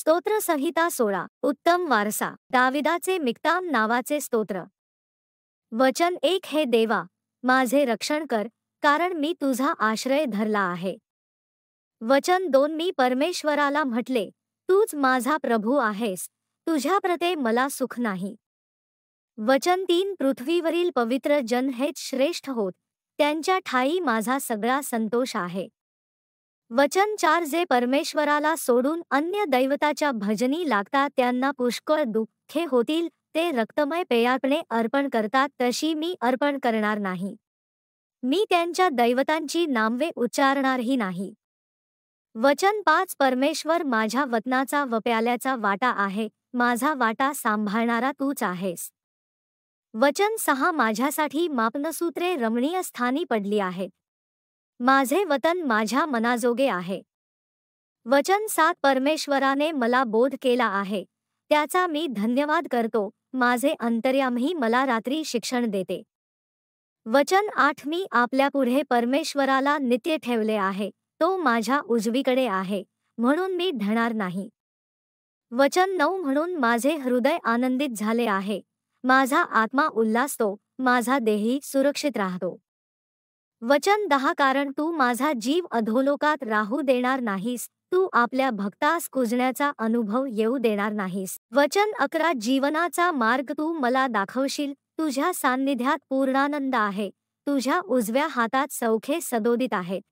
स्तोत्र संहिता 16 उत्तम वारसा दाविदाचे मिक्ताम नावाचे स्तोत्र। वचन 1 हे देवा माझे रक्षण कर, कारण मी तुझा आश्रय धरला आहे। वचन 2 मी परमेश्वराला म्हटले, तूच माझा प्रभू आहेस, तुझ्याप्रते मला सुख नाही। वचन 3 पृथ्वीवरील पवित्र जन हेच श्रेष्ठ होत, त्यांच्या ठाई माझा सगळा संतोष आहे। वचन 4 जे परमेश्वराला सोडून अन्य दैवताच्या भजनी लागतात त्यांना पुष्कळ दुःखे होतील, ते रक्तमय पेयापणे अर्पण करतात तशी मी अर्पण करणार नाही। मी त्यांच्या दैवतांची नावे उच्चारणारही नाही। वचन 5 परमेश्वर माझ्या वतनाचा व प्याल्याचा वाटा आहे, माझा वाटा सांभाळणारा तूच आहेस। वचन 6 माझ्यासाठी मापनसूत्रे रमणीय स्थानी पडली आहेत, माझे वतन माझ्या मनाजोगे आहे। वचन 7 परमेश्वराने मला बोध केला आहे, त्याचा मी धन्यवाद करतो, माझे अंतर्यामी मला रात्री शिक्षण देते। वचन 8 मी आपल्यापुढे परमेश्वराला नित्य ठेवले आहे, तो माझ्या उजवीकडे आहे, म्हणून मी ढळणार नाही। वचन 9 म्हणून माझे हृदय आनंदित झाले आहे, माझा आत्मा उल्हासतो, माझा देही सुरक्षित राहतो। वचन 10 कारण तू माझा जीव अधोलोकात राहू देणार नाहीस, तू आपल्या भक्तास कुजण्याचा अनुभव येऊ देणार नाहीस। वचन 11 जीवनाचा मार्ग तू मला दाखवशील, तुझ्या सान्निध्यात पूर्णानंद आहे, तुझ्या उजव्या हातात सौखे सदोदित आहेत।